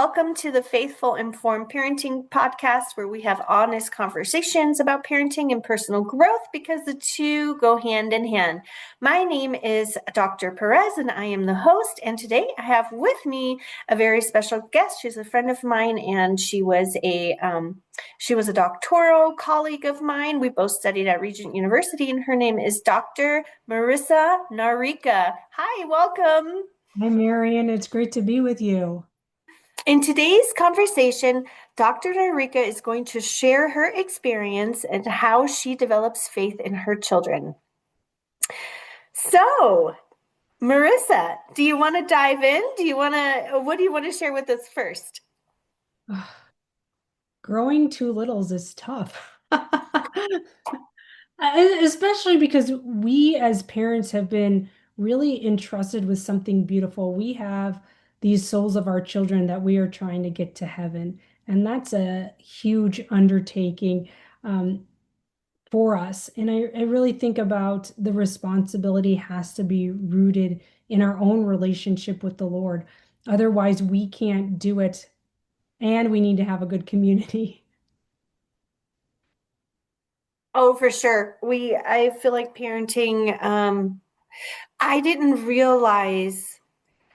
welcome to the Faithful Informed Parenting Podcast, where we have honest conversations about parenting and personal growth because the two go hand in hand. My name is Dr. Perez, and I am the host. And today I have with me a very special guest. She's a friend of mine, and she was a doctoral colleague of mine. We both studied at Regent University, and her name is Dr. Marisa Naryka. Hi, welcome. Hi, Marion. It's great to be with you. In today's conversation, Dr. Naryka is going to share her experience and how she develops faith in her children. So, Marisa, do you want to dive in? What do you want to share with us first? Growing two littles is tough. Especially because we as parents have been really entrusted with something beautiful. We have these souls of our children that we are trying to get to heaven, and that's a huge undertaking for us. And I really think about the responsibility has to be rooted in our own relationship with the Lord. Otherwise, we can't do it, and we need to have a good community. Oh, for sure. I feel like parenting, I didn't realize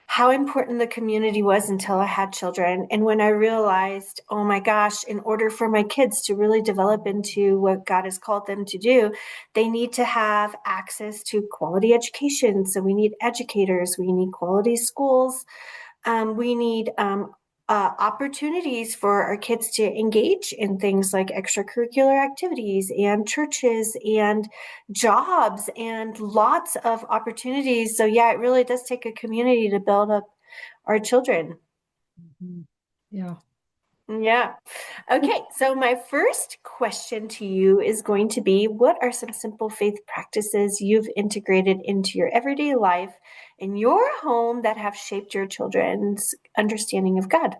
how important the community was until I had children. And when I realized, oh my gosh, in order for my kids to really develop into what God has called them to do, they need to have access to quality education. So we need educators, we need quality schools, we need opportunities for our kids to engage in things like extracurricular activities and churches and jobs and lots of opportunities. So, yeah, it really does take a community to build up our children. Mhm. Yeah. Yeah. Okay. So, my first question to you is going to be, what are some simple faith practices you've integrated into your everyday life in your home that have shaped your children's understanding of God?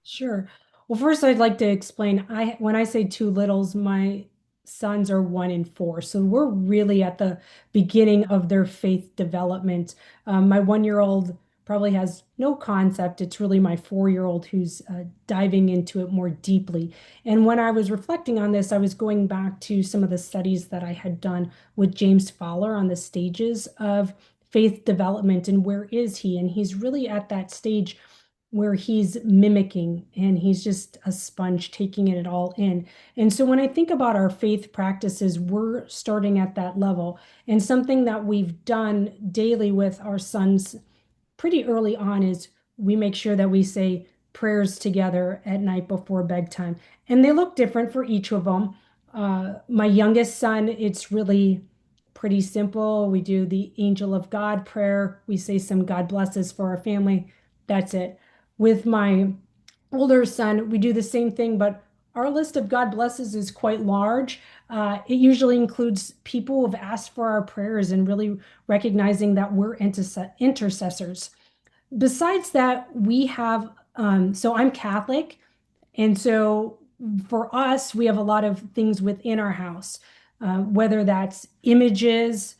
Sure. Well, first I'd like to explain, when I say two littles, my sons are 1 and 4. So we're really at the beginning of their faith development. My 1-year-old probably has no concept. It's really my 4-year-old who's diving into it more deeply. And when I was reflecting on this, I was going back to some of the studies that I had done with James Fowler on the stages of faith development and where is he? And he's really at that stage where he's mimicking and he's just a sponge taking it all in. And so when I think about our faith practices, we're starting at that level. And something that we've done daily with our sons pretty early on is we make sure that we say prayers together at night before bedtime. And they look different for each of them. My youngest son, it's really pretty simple. We do the Angel of God prayer. We say some God blesses for our family. That's it. With my older son, we do the same thing, but our list of God blesses is quite large. It usually includes people who have asked for our prayers and really recognizing that we're intercessors. Besides that, we have, so I'm Catholic, and so for us, we have a lot of things within our house, whether that's images,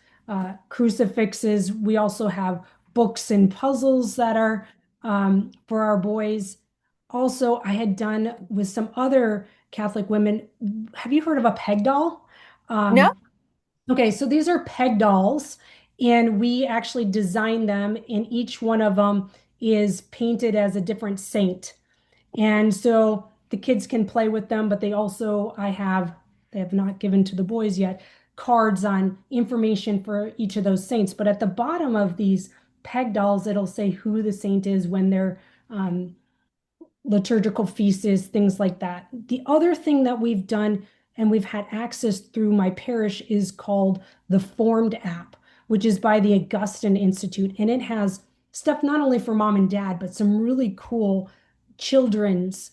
crucifixes. We also have books and puzzles that are for our boys. Also, I had done with some other Catholic women. Have you heard of a peg doll? No? Um, okay, so these are peg dolls, and we actually designed them, and each one of them is painted as a different saint. And so the kids can play with them, but they have not given to the boys yet, cards on information for each of those saints. But at the bottom of these peg dolls, it'll say who the saint is when their liturgical feasts, things like that. The other thing that we've done and we've had access through my parish is called the Formed app, which is by the Augustine Institute. And it has stuff not only for mom and dad, but some really cool children's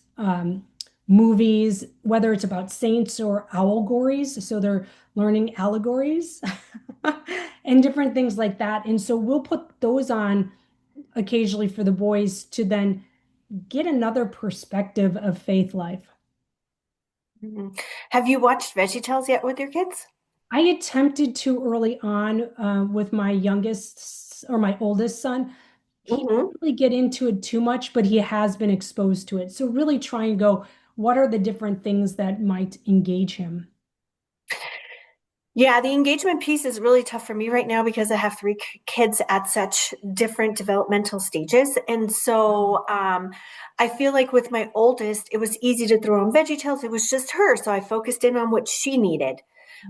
movies, whether it's about saints or allegories. So they're learning allegories and different things like that. And so we'll put those on occasionally for the boys to then get another perspective of faith life. Mhm. Have you watched VeggieTales yet with your kids? I attempted to early on with my youngest or my oldest son. he Mhm. doesn't really get into it too much, but he has been exposed to it. So really try and go, what are the different things that might engage him? Yeah, the engagement piece is really tough for me right now because I have three kids at such different developmental stages. And so I feel like with my oldest, it was easy to throw on VeggieTales. It was just her. So I focused in on what she needed.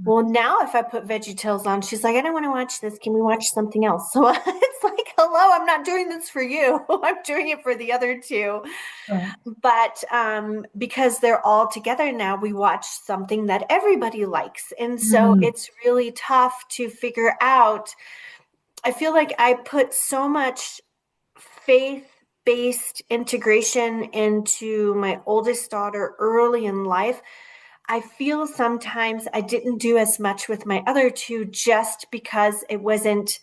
Well, now if I put VeggieTales on, she's like, I don't want to watch this. Can we watch something else? So it's like, hello, I'm not doing this for you. I'm doing it for the other two. Right. But because they're all together now, we watch something that everybody likes. And so Mm, it's really tough to figure out. I feel like I put so much faith based integration into my oldest daughter early in life. I feel sometimes I didn't do as much with my other two just because it wasn't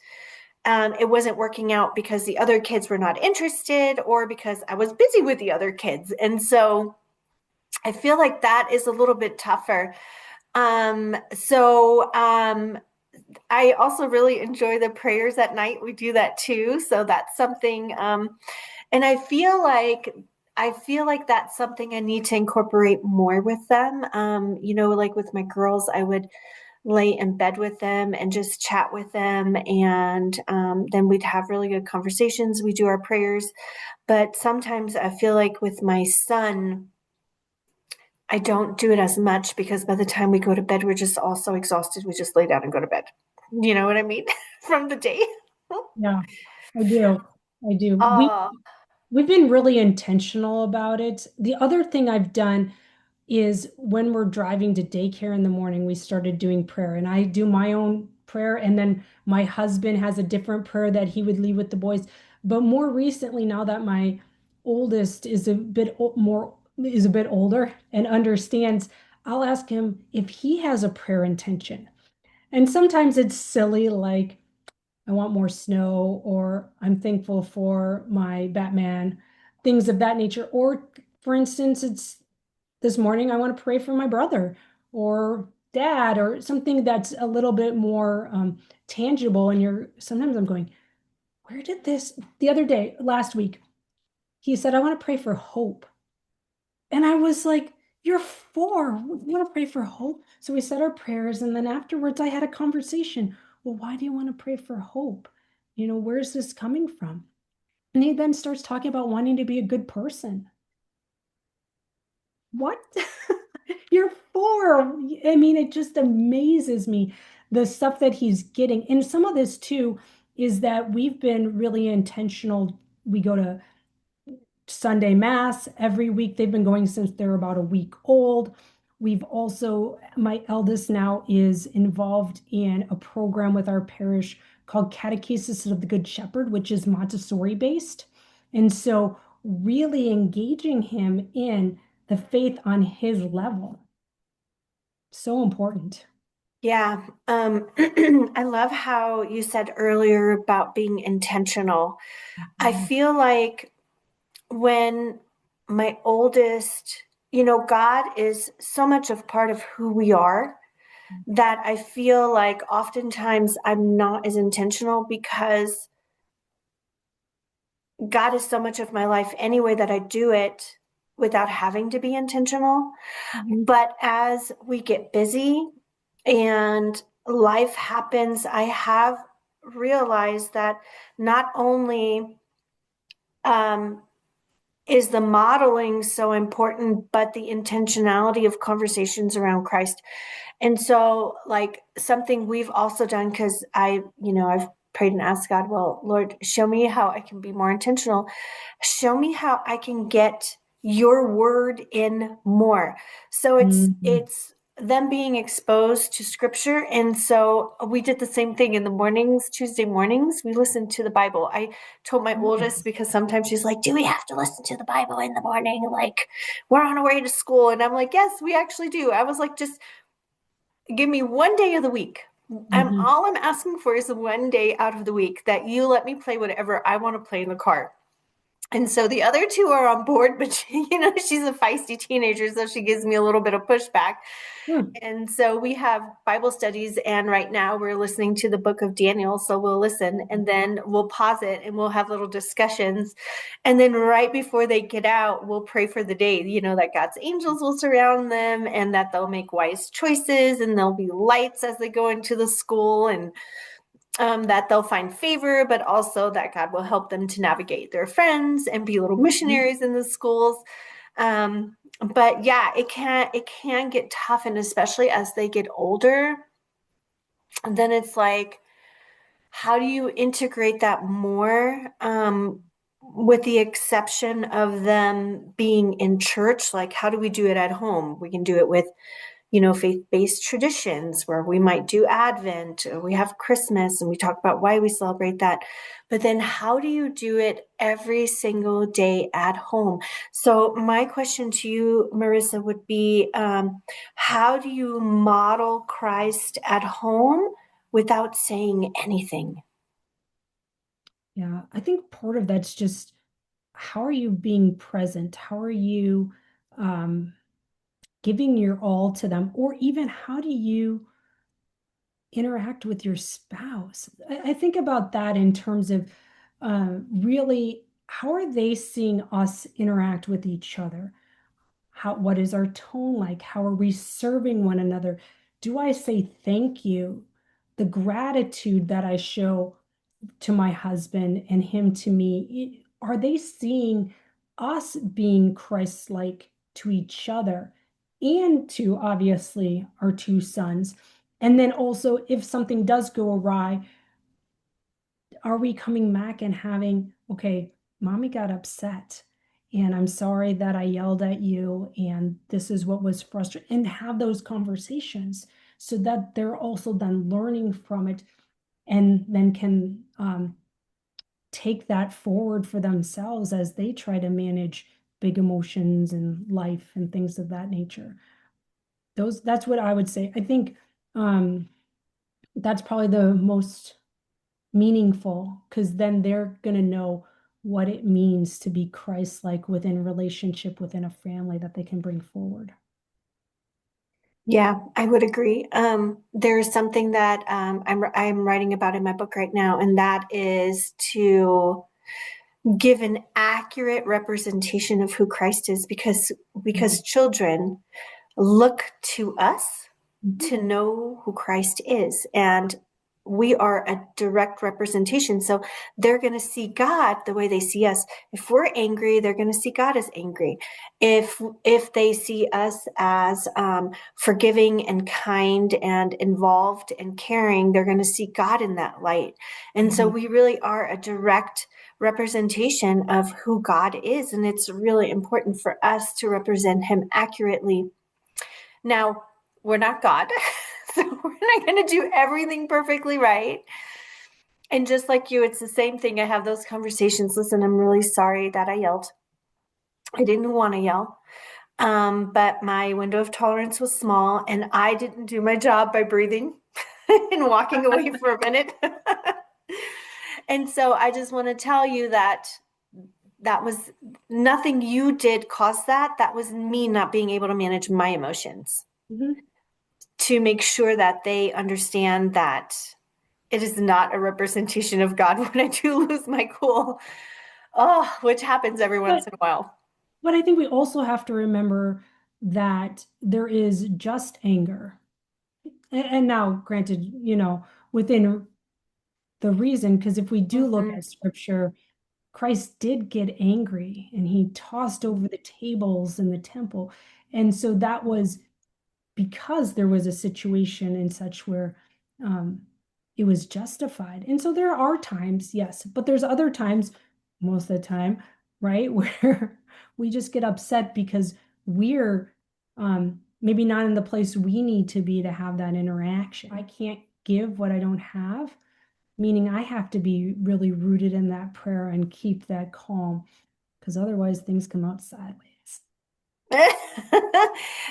working out because the other kids were not interested or because I was busy with the other kids. And so I feel like that is a little bit tougher. I also really enjoy the prayers at night. We do that too. So that's something, and I feel like that's something I need to incorporate more with them. Like with my girls, I would lay in bed with them and just chat with them. And then we'd have really good conversations. We do our prayers. But sometimes I feel like with my son, I don't do it as much because by the time we go to bed, we're just all so exhausted. We just lay down and go to bed. You know what I mean? From the day. yeah, I do. I do. Oh, We've been really intentional about it. The other thing I've done is when we're driving to daycare in the morning, we started doing prayer, and I do my own prayer, and then my husband has a different prayer that he would lead with the boys. But more recently, now that my oldest is a bit older and understands, I'll ask him if he has a prayer intention. And sometimes it's silly, like I want more snow, or I'm thankful for my Batman, things of that nature. Or, for instance, it's this morning, I want to pray for my brother or dad, or something that's a little bit more tangible. And sometimes I'm going, where did this, the other day, last week, he said, I want to pray for hope. And I was like, you're four. You want to pray for hope? So we said our prayers. And then afterwards, I had a conversation. Well, why do you want to pray for hope? Where's this coming from? And he then starts talking about wanting to be a good person. What? You're four. I mean, it just amazes me the stuff that he's getting. And some of this, too, is that we've been really intentional. We go to Sunday Mass every week. They've been going since they're about a week old. We've also, my eldest now is involved in a program with our parish called Catechesis of the Good Shepherd, which is Montessori based. And so, really engaging him in the faith on his level, so important. yeah. I love how you said earlier about being intentional. I Mhm. feel like when my oldest, God is so much of part of who we are that I feel like oftentimes I'm not as intentional because God is so much of my life anyway that I do it without having to be intentional. Mhm. But as we get busy and life happens, I have realized that not only um, is the modeling so important, but the intentionality of conversations around Christ. And so, like, something we've also done, because I've prayed and asked God, well, Lord, show me how I can be more intentional. Show me how I can get your word in more. So Mhm. it's them being exposed to scripture. And so we did the same thing in the mornings, Tuesday mornings, we listened to the Bible. I told my oldest Nice. because sometimes she's like, do we have to listen to the Bible in the morning? Like, we're on our way to school. And I'm like, yes, we actually do. I was like, just give me one day of the week. Mhm. All I'm asking for is one day out of the week that you let me play whatever I want to play in the car. And so the other two are on board, but she's a feisty teenager, so she gives me a little bit of pushback. Hmm. And so we have Bible studies, and right now we're listening to the book of Daniel. So we'll listen and then we'll pause it and we'll have little discussions. And then right before they get out, we'll pray for the day, that God's angels will surround them and that they'll make wise choices and there'll be lights as they go into the school, and that they'll find favor, but also that God will help them to navigate their friends and be little Mhm. missionaries in the schools. But yeah, it can get tough, and especially as they get older, and then it's like, how do you integrate that more? With the exception of them being in church, like how do we do it at home? We can do it with faith-based traditions where we might do Advent, or we have Christmas and we talk about why we celebrate that. But then how do you do it every single day at home? So my question to you, Marisa, would be, how do you model Christ at home without saying anything? Yeah, I think part of that's just how are you being present? How are you um, giving your all to them? Or even how do you interact with your spouse? I think about that in terms of really how are they seeing us interact with each other? What is our tone like? How are we serving one another? Do I say thank you? The gratitude that I show to my husband and him to me, are they seeing us being Christ-like to each other and to obviously our two sons? And then also, if something does go awry, are we coming back and having, okay, mommy got upset and I'm sorry that I yelled at you and this is what was frustrating, and have those conversations so that they're also then learning from it and then can take that forward for themselves as they try to manage big emotions and life and things of that nature. That's what I would say. I think um, that's probably the most meaningful because then they're going to know what it means to be Christ-like within relationship within a family that they can bring forward. Yeah, I would agree. There's something that I'm writing about in my book right now, and that is to give an accurate representation of who Christ is, because children look to us Mhm. to know who Christ is. And we are a direct representation. So they're going to see God the way they see us. If we're angry, they're going to see God as angry. If they see us as forgiving and kind and involved and caring, they're going to see God in that light. And so Mhm. we really are a direct representation of who God is. And it's really important for us to represent him accurately. Now, we're not God, so we're not going to do everything perfectly right. And just like you, it's the same thing. I have those conversations. Listen, I'm really sorry that I yelled. I didn't want to yell, but my window of tolerance was small, and I didn't do my job by breathing and walking away for a minute. And so I just want to tell you that that was nothing you did cause that. That was me not being able to manage my emotions, Mhm. to make sure that they understand that it is not a representation of God when I do lose my cool. Oh, which happens every once But in a while. but I think we also have to remember that there is just anger. And now, granted, within the reason, because if we do look Mhm. at scripture, Christ did get angry and he tossed over the tables in the temple. And so that was because there was a situation and such where um, it was justified. And so there are times, yes, but there's other times, most of the time, right, where we just get upset because we're maybe not in the place we need to be to have that interaction. I can't give what I don't have, meaning I have to be really rooted in that prayer and keep that calm because otherwise things come out sideways.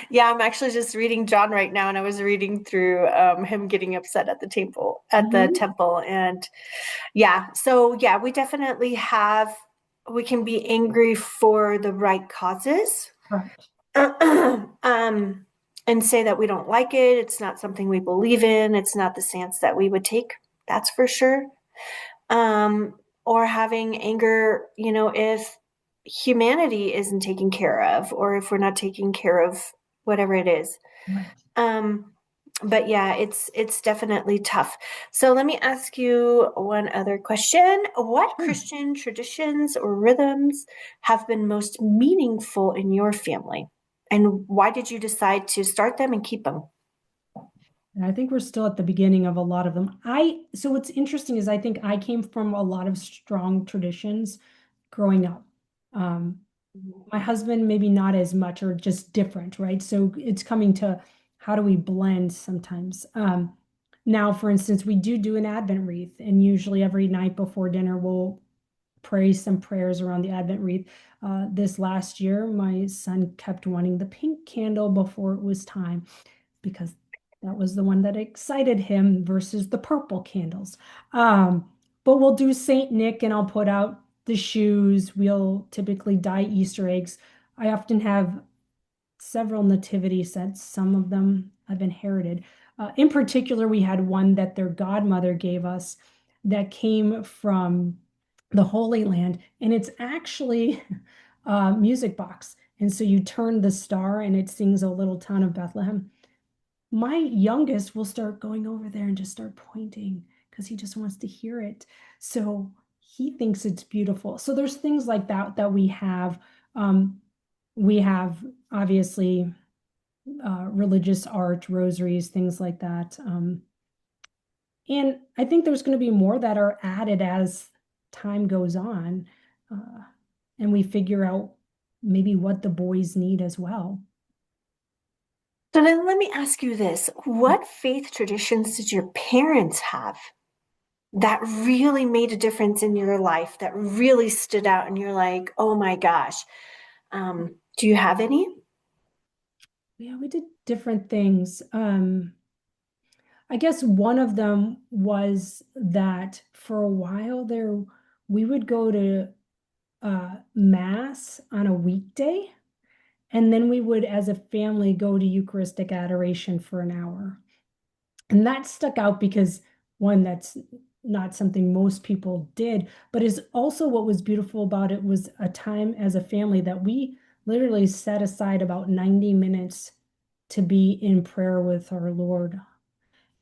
Yeah, I'm actually just reading John right now, and I was reading through him getting upset at the Mhm. temple, and yeah, so yeah, we definitely have. we can be angry for the right causes. Correct. um, and say that we don't like it. It's not something we believe in. It's not the stance that we would take. That's for sure. Um, or having anger, if humanity isn't taken care of, or if we're not taking care of whatever it is. Right. Um, but yeah, it's definitely tough. So let me ask you one other question. What Sure. Christian traditions or rhythms have been most meaningful in your family? And why did you decide to start them and keep them? And I think we're still at the beginning of a lot of them. So what's interesting is I think I came from a lot of strong traditions growing up. Um, my husband, maybe not as much or just different, right? So it's coming to how do we blend sometimes. Now, for instance, we do an Advent wreath, and usually every night before dinner, we'll pray some prayers around the Advent wreath. This last year, my son kept wanting the pink candle before it was time because that was the one that excited him versus the purple candles. But we'll do Saint Nick and I'll put out the shoes. We'll typically dye Easter eggs. I often have several nativity sets. Some of them I've inherited. In particular, we had one that their godmother gave us that came from the Holy Land, and it's actually a music box. And so you turn the star and it sings "O Little Town of Bethlehem." My youngest will start going over there and just start pointing because he just wants to hear it. So he thinks it's beautiful. So there's things like that that we have. We have obviously religious art, rosaries, things like that. And I think there's going to be more that are added as time goes on, uh, and we figure out maybe what the boys need as well. So then let me ask you this. What faith traditions did your parents have that really made a difference in your life, that really stood out and you're like, oh my gosh? Do you have any? Yeah, we did different things. I guess one of them was that for a while there, we would go to mass on a weekday, and then we would, as a family, go to Eucharistic adoration for an hour. And that stuck out because one, that's not something most people did, but is also what was beautiful about it was a time as a family that we literally set aside about 90 minutes to be in prayer with our Lord.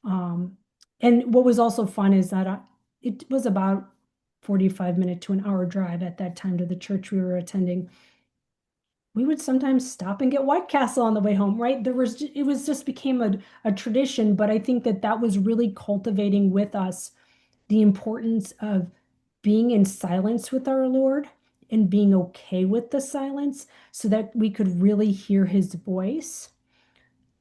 Um, and what was also fun is that it was about 45-minute to an hour drive at that time to the church we were attending. We would sometimes stop and get White Castle on the way home, right? It was just became a tradition, but I think that that was really cultivating with us the importance of being in silence with our Lord and being okay with the silence so that we could really hear his voice.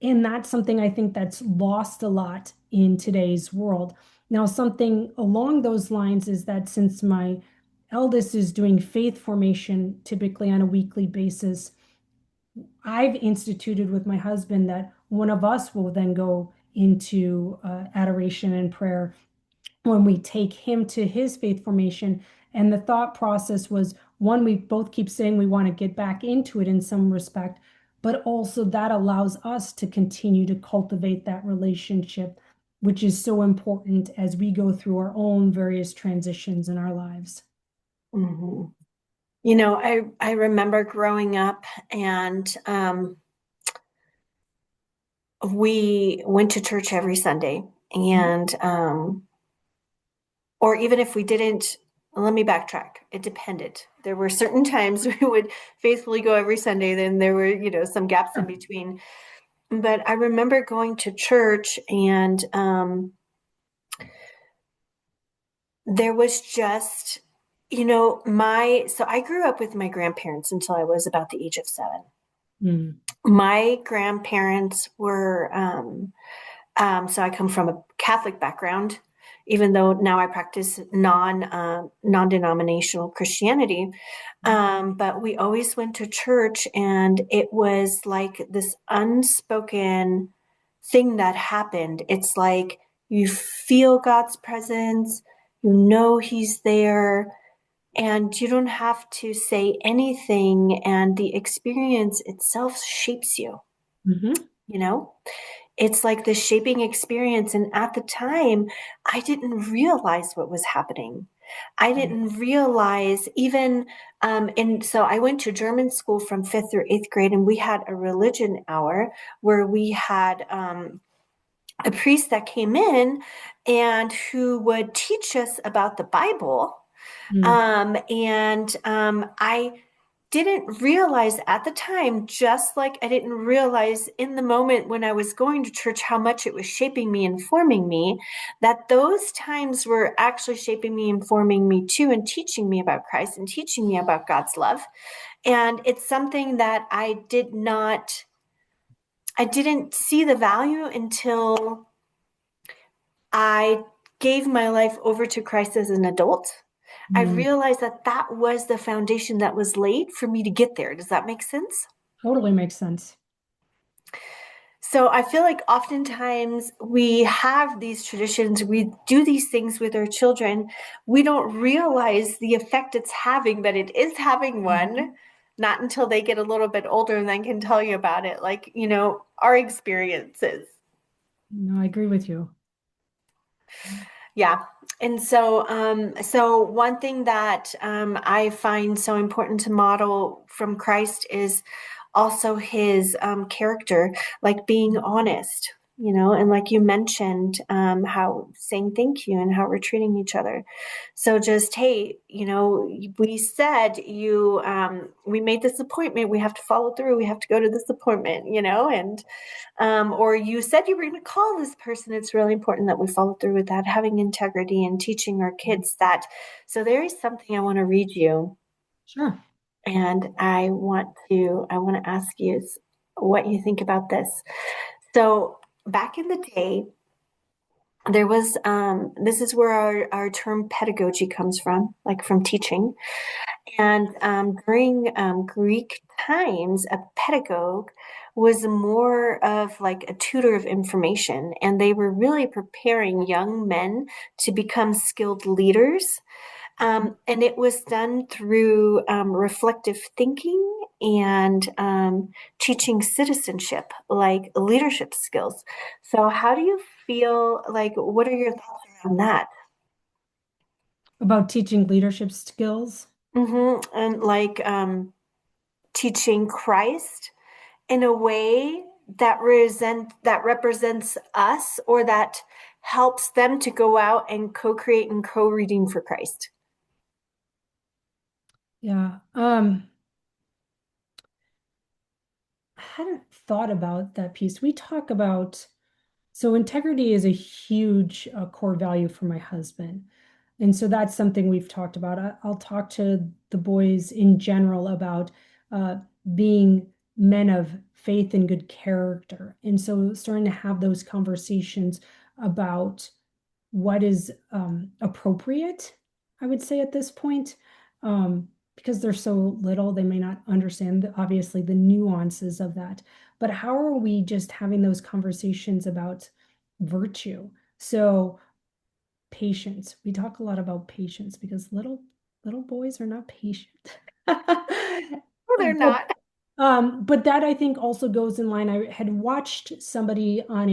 And that's something I think that's lost a lot in today's world. Now, something along those lines is that since my eldest is doing faith formation typically on a weekly basis, I've instituted with my husband that one of us will then go into adoration and prayer when we take him to his faith formation. And the thought process was one, we both keep saying we want to get back into it in some respect, but also that allows us to continue to cultivate that relationship, which is so important as we go through our own various transitions in our lives. Mm-hmm. I remember growing up and we went to church every Sunday. And or even if we didn't, let me backtrack. It depended. There were certain times we would faithfully go every Sunday, then there were, some gaps in Sure. between. But I remember going to church and there was just, so I grew up with my grandparents until I was about the age of 7. Mm. My grandparents were so I come from a Catholic background, even though now I practice non-denominational Christianity. But we always went to church, and it was like this unspoken thing that happened. It's like you feel God's presence, you know He's there, and you don't have to say anything, and the experience itself shapes you, Hmm. you know? It's like the shaping experience. And at the time, I didn't realize what was happening. I didn't realize even, and so I went to German school from fifth through eighth grade, and we had a religion hour where we had a priest that came in and who would teach us about the Bible. Mm. I didn't realize at the time, just like I didn't realize in the moment when I was going to church how much it was shaping me and forming me, that those times were actually shaping me and forming me too, and teaching me about Christ and teaching me about God's love. And it's something that I didn't see the value until I gave my life over to Christ as an adult. I Mm. realized that that was the foundation that was laid for me to get there. Does that make sense? Totally makes sense. So I feel like oftentimes we have these traditions, we do these things with our children. We don't realize the effect it's having, but it is having one, Mhm. not until they get a little bit older and then can tell you about it, like, our experiences. No, I agree with you. Yeah. And so one thing that I find so important to model from Christ is also his character, like being honest, and like you mentioned, how saying thank you and how we're treating each other. So just, hey, we said we made this appointment, we have to follow through, we have to go to this appointment, and or you said you were going to call this person. It's really important that we follow through with that, having integrity and teaching our kids that. So there is something I want to read you, Sure. and I want to ask you what you think about this. So back in the day, there was this is where our term pedagogy comes from, like from teaching. And during Greek times, a pedagogue was more of like a tutor of information, and they were really preparing young men to become skilled leaders. And it was done through reflective thinking and teaching citizenship, like leadership skills. So, how do you feel? Like, what are your thoughts on that? About teaching leadership skills. And like teaching Christ in a way that represents us, or that helps them to go out and co-create and co-reading for Christ. Yeah. I hadn't thought about that piece. We talk about, so integrity is a huge core value for my husband. And so that's something we've talked about. I'll talk to the boys in general about uh, being men of faith and good character. And so starting to have those conversations about what is appropriate, I would say at this point, because they're so little, they may not understand obviously the nuances of that. But how are we just having those conversations about virtue? So patience. We talk a lot about patience because little boys are not patient. No, they're But not. but that I think also goes in line. I had watched somebody on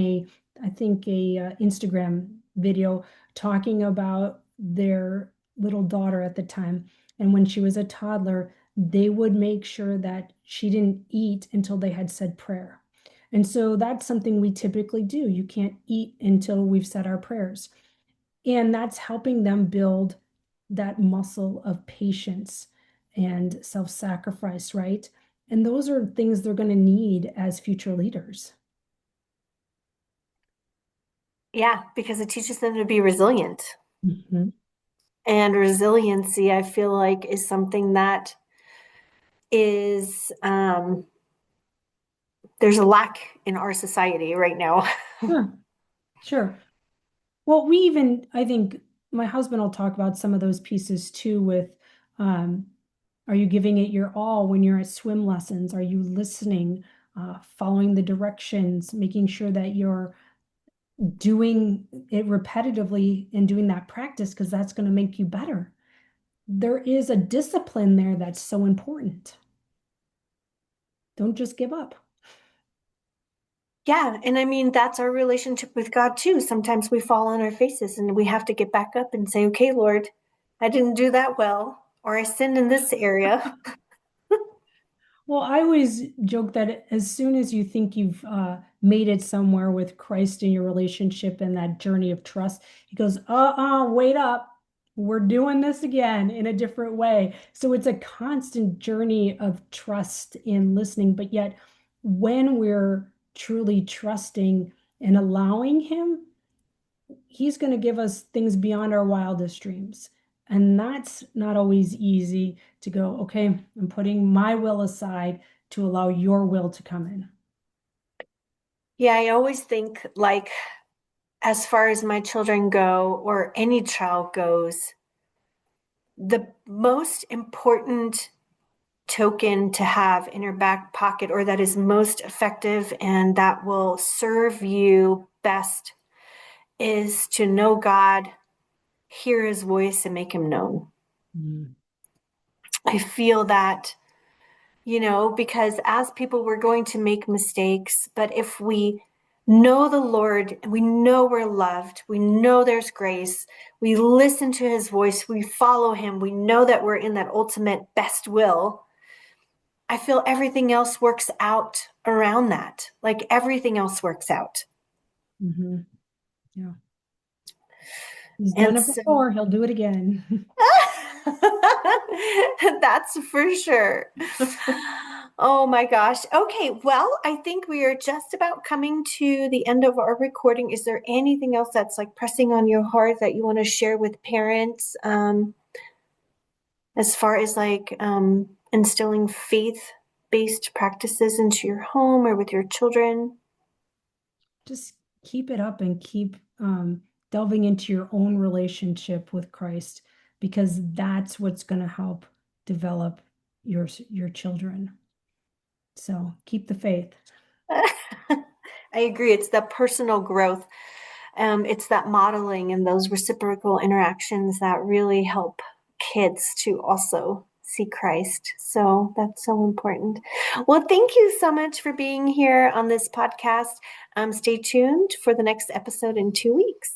I think Instagram video talking about their little daughter at the time. And when she was a toddler, they would make sure that she didn't eat until they had said prayer. And so that's something we typically do. You can't eat until we've said our prayers. And that's helping them build that muscle of patience and self-sacrifice, right? And those are things they're going to need as future leaders. Yeah, because it teaches them to be resilient. Mhm. And resiliency, I feel like, is something that is there's a lack in our society right now. Sure, sure. Well, we even, I think my husband will talk about some of those pieces too with, um, are you giving it your all when you're at swim lessons? Are you listening, following the directions, making sure that you're doing it repetitively and doing that practice because that's going to make you better. there is a discipline there that's so important. Don't just give up. Yeah. And I mean, that's our relationship with God too. Sometimes we fall on our faces and we have to get back up and say, okay, Lord, I didn't do that well, or I sinned in this area. Well, I always joke that as soon as you think you've made it somewhere with Christ in your relationship and that journey of trust, he goes, wait up. We're doing this again in a different way. So it's a constant journey of trust in listening. But yet, when we're truly trusting and allowing him, he's going to give us things beyond our wildest dreams. And that's not always easy to go, okay, I'm putting my will aside to allow your will to come in. Yeah, I always think like, as far as my children go, or any child goes, the most important token to have in your back pocket, or that is most effective and that will serve you best, is to know God, hear his voice, and make him known. Mm. I feel that, because as people, we're going to make mistakes, but if we know the Lord, we know we're loved, we know there's grace, we listen to his voice, we follow him, we know that we're in that ultimate best will. I feel everything else works out around that. Like everything else works out. Hmm. Yeah. He's done And it so before. He'll do it again. that's for sure. Oh my gosh. Okay. Well, I think we are just about coming to the end of our recording. Is there anything else that's like pressing on your heart that you want to share with parents, as far as like instilling faith-based practices into your home or with your children? Just keep it up and keep delving into your own relationship with Christ because that's what's going to help develop your children. So keep the faith. I agree. It's the personal growth. It's that modeling and those reciprocal interactions that really help kids to also see Christ. So that's so important. Well, thank you so much for being here on this podcast. Stay tuned for the next episode in 2 weeks.